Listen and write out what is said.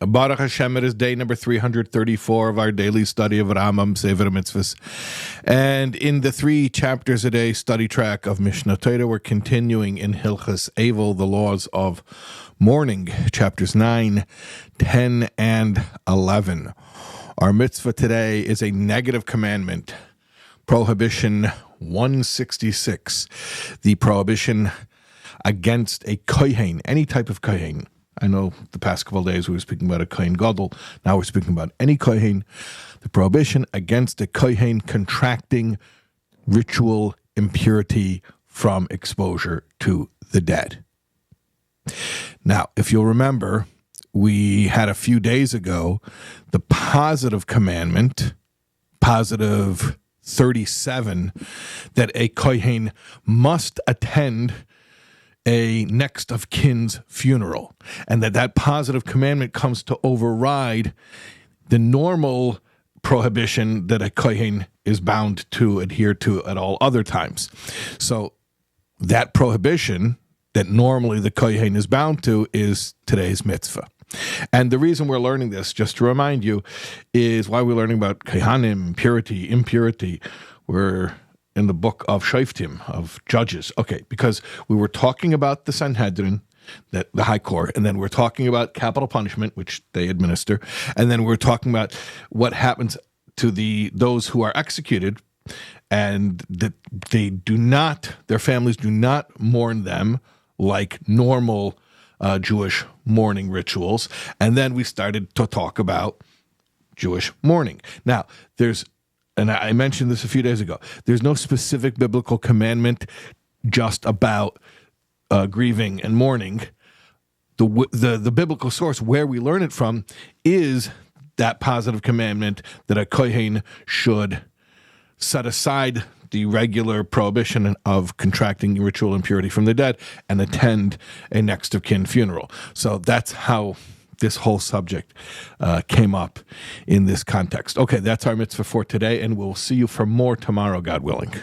Baruch Hashem, it is day number 334 of our daily study of Rambam, Sefer HaMitzvos. And in the 3 chapters a day study track of Mishnah Torah, we're continuing in Hilchas Eivel, the laws of mourning, chapters 9, 10, and 11. Our mitzvah today is a negative commandment, prohibition 166, the prohibition against a kohen, any type of kohen. I know the past couple of days we were speaking about a kohen gadol. Now we're speaking about any kohen. The prohibition against a kohen contracting ritual impurity from exposure to the dead. Now, if you'll remember, we had a few days ago the positive commandment, positive 37, that a kohen must attend a next of kin's funeral, and that positive commandment comes to override the normal prohibition that a kohen is bound to adhere to at all other times. So that prohibition that normally the kohen is bound to is today's mitzvah. And the reason we're learning this, just to remind you, is why we're learning about kohanim, impurity. We're in the book of Shoftim, of Judges. Okay, because we were talking about the Sanhedrin, the High Court, and then we're talking about capital punishment, which they administer, and then we're talking about what happens to those who are executed, and that their families do not mourn them like normal Jewish mourning rituals. And then we started to talk about Jewish mourning. Now, and I mentioned this a few days ago, there's no specific biblical commandment just about grieving and mourning. The biblical source where we learn it from is that positive commandment that a kohen should set aside the regular prohibition of contracting ritual impurity from the dead and attend a next of kin funeral. So that's how this whole subject came up in this context. Okay, that's our mitzvah for today, and we'll see you for more tomorrow, God willing.